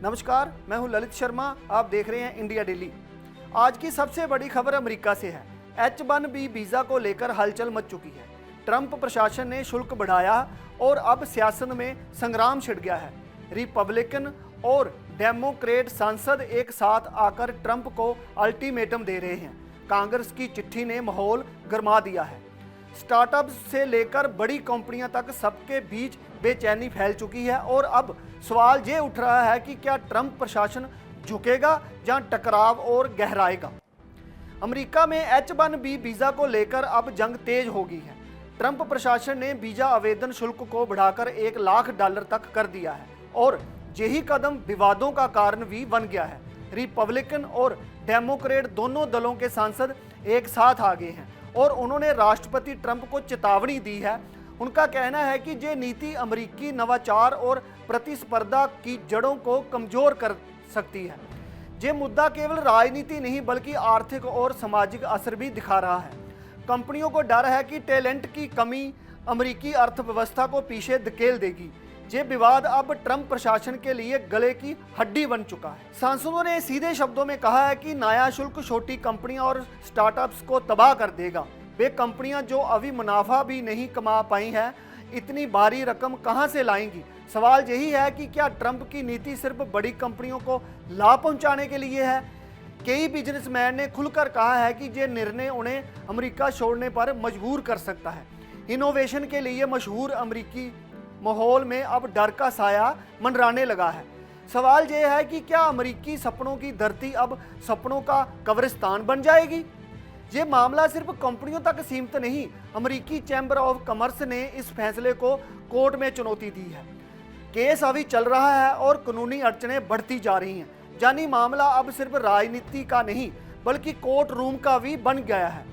नमस्कार, मैं हूं ललित शर्मा। आप देख रहे हैं इंडिया डेली। आज की सबसे बड़ी खबर अमेरिका से है। H-1B वीज़ा को लेकर हलचल मच चुकी है। ट्रंप प्रशासन ने शुल्क बढ़ाया और अब सियासत में संग्राम छिड़ गया है। रिपब्लिकन और डेमोक्रेट सांसद एक साथ आकर ट्रंप को अल्टीमेटम दे रहे हैं। कांग्रेस की चिट्ठी ने माहौल गरमा दिया है। स्टार्टअप से लेकर बड़ी कंपनियां तक सबके बीच बेचैनी फैल चुकी है और अब सवाल ये उठ रहा है कि क्या ट्रंप प्रशासन झुकेगा या टकराव और गहराएगा। अमेरिका में H-1B वीज़ा को लेकर अब जंग तेज हो गई है। ट्रंप प्रशासन ने वीज़ा आवेदन शुल्क को बढ़ाकर $1 लाख तक कर दिया है और यही कदम विवादों का कारण भी बन गया है। रिपब्लिकन और डेमोक्रेट दोनों दलों के सांसद एक साथ आ गए हैं और उन्होंने राष्ट्रपति ट्रंप को चेतावनी दी है। उनका कहना है कि ये नीति अमेरिकी नवाचार और प्रतिस्पर्धा की जड़ों को कमजोर कर सकती है। ये मुद्दा केवल राजनीति नहीं बल्कि आर्थिक और सामाजिक असर भी दिखा रहा है। कंपनियों को डर है कि टैलेंट की कमी अमेरिकी अर्थव्यवस्था को पीछे धकेल देगी। ये विवाद अब ट्रंप प्रशासन के लिए गले की हड्डी बन चुका है। सांसदों ने सीधे शब्दों में कहा है कि नया शुल्क छोटी कंपनियां और स्टार्टअप्स को तबाह कर देगा। वे कंपनियां जो अभी मुनाफा भी नहीं कमा पाई हैं, इतनी भारी रकम कहां से लाएंगी। सवाल यही है कि क्या ट्रंप की नीति सिर्फ बड़ी कंपनियों को लाभ पहुंचाने के लिए है। कई बिजनेसमैन ने खुलकर कहा है कि ये निर्णय उन्हें अमेरिका छोड़ने पर मजबूर कर सकता है। इनोवेशन के लिए मशहूर अमेरिकी माहौल में अब डर का साया मंडराने लगा है। सवाल यह है कि क्या अमेरिकी सपनों की धरती अब सपनों का कब्रिस्तान बन जाएगी। ये मामला सिर्फ कंपनियों तक सीमित नहीं। अमेरिकी चैम्बर ऑफ कॉमर्स ने इस फैसले को कोर्ट में चुनौती दी है। केस अभी चल रहा है और कानूनी अड़चनें बढ़ती जा रही हैं। यानी मामला अब सिर्फ राजनीति का नहीं बल्कि कोर्ट रूम का भी बन गया है।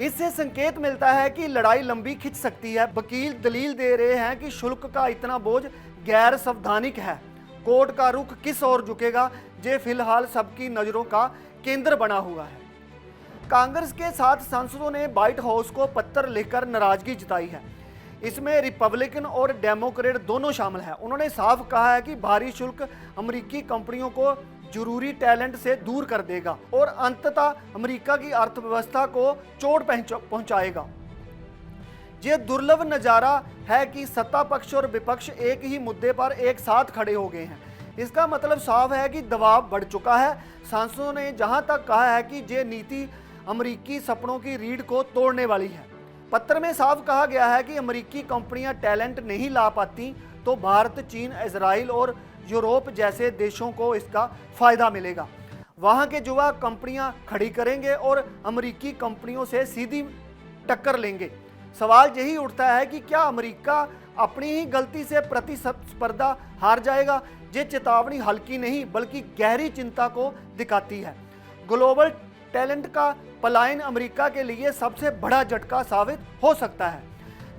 इससे संकेत मिलता है कि लड़ाई लंबी खिंच सकती है। वकील दलील दे रहे हैं कि शुल्क का इतना बोझ गैर संवैधानिक है। कोर्ट का रुख किस ओर झुकेगा, ये फिलहाल सबकी नज़रों का केंद्र बना हुआ है। कांग्रेस के 7 सांसदों ने व्हाइट हाउस को पत्र लिखकर नाराजगी जताई है। इसमें रिपब्लिकन और डेमोक्रेट दोनों शामिल हैं। उन्होंने साफ कहा है कि भारी शुल्क अमेरिकी कंपनियों को जरूरी टैलेंट से दूर कर देगा और अंततः अमेरिका की अर्थव्यवस्था को चोट पहुंचाएगा। यह दुर्लभ नज़ारा है कि सत्ता पक्ष और विपक्ष एक ही मुद्दे पर एक साथ खड़े हो गए हैं। इसका मतलब साफ है कि दबाव बढ़ चुका है। सांसदों ने जहां तक कहा है कि ये नीति अमेरिकी सपनों की रीढ़ को तोड़ने वाली है। पत्र में साफ कहा गया है कि अमेरिकी कंपनियां टैलेंट नहीं ला पाती तो भारत, चीन, इजराइल और यूरोप जैसे देशों को इसका फायदा मिलेगा। वहां के युवा कंपनियां खड़ी करेंगे और अमेरिकी कंपनियों से सीधी टक्कर लेंगे। सवाल यही उठता है कि क्या अमेरिका अपनी ही गलती से प्रतिस्पर्धा हार जाएगा। ये चेतावनी हल्की नहीं बल्कि गहरी चिंता को दिखाती है। ग्लोबल टैलेंट का पलायन अमेरिका के लिए सबसे बड़ा झटका साबित हो सकता है।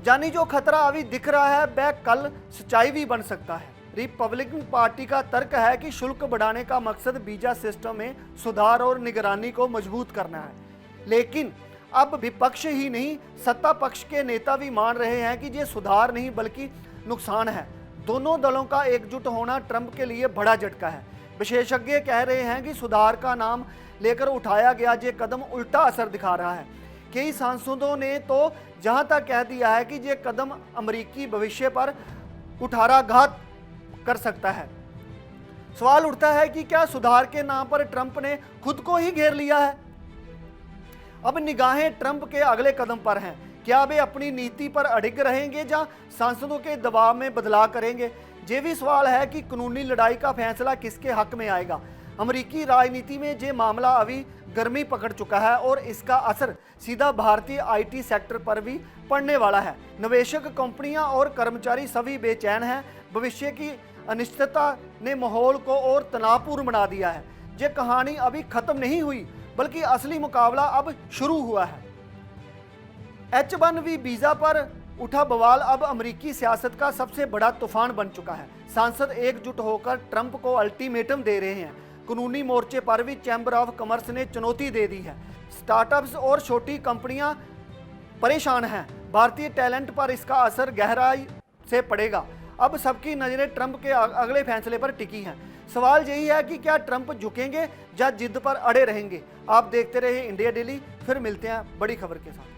यानी जो खतरा अभी दिख रहा है वह कल सच्चाई भी बन सकता है। रिपब्लिकन पार्टी का तर्क है कि शुल्क बढ़ाने का मकसद वीजा सिस्टम में सुधार और निगरानी को मजबूत करना है। लेकिन अब विपक्ष ही नहीं, सत्ता पक्ष के नेता भी मान रहे हैं कि ये सुधार नहीं बल्कि नुकसान है। दोनों दलों का एकजुट होना ट्रंप के लिए बड़ा झटका है। विशेषज्ञ कह रहे हैं कि सुधार का नाम लेकर उठाया गया ये कदम उल्टा असर दिखा रहा है। कई सांसदों ने तो जहां तक कह दिया है कि ये कदम अमेरिकी भविष्य पर कुठाराघात कर सकता है। सवाल उठता है कि क्या सुधार के नाम पर ट्रंप ने खुद को ही घेर लिया है। अब निगाहें ट्रंप के अगले कदम पर हैं। क्या वे अपनी नीति पर अडिग रहेंगे या सांसदों के दबाव में बदलाव करेंगे। ये भी सवाल है कि कानूनी लड़ाई का फैसला किसके हक में आएगा। अमेरिकी राजनीति में ये मामला अभी गर्मी पकड़ चुका है और इसका असर सीधा भारतीय आईटी सेक्टर पर भी पड़ने वाला है। निवेशक, कंपनियां और कर्मचारी सभी बेचैन हैं। भविष्य की अनिश्चितता ने माहौल को और तनावपूर्ण बना दिया है। ये कहानी अभी खत्म नहीं हुई बल्कि असली मुकाबला अब शुरू हुआ है। H-1B वीज़ा पर उठा बवाल अब अमेरिकी सियासत का सबसे बड़ा तूफान बन चुका है। सांसद एकजुट होकर ट्रंप को अल्टीमेटम दे रहे हैं। कानूनी मोर्चे पर भी चैम्बर ऑफ कॉमर्स ने चुनौती दे दी है। स्टार्टअप्स और छोटी कंपनियां परेशान हैं। भारतीय टैलेंट पर इसका असर गहराई से पड़ेगा। अब सबकी नज़रें ट्रंप के अगले फैसले पर टिकी हैं। सवाल यही है कि क्या ट्रंप झुकेंगे या जिद पर अड़े रहेंगे। आप देखते रहिए इंडिया डेली, फिर मिलते हैं बड़ी खबर के साथ।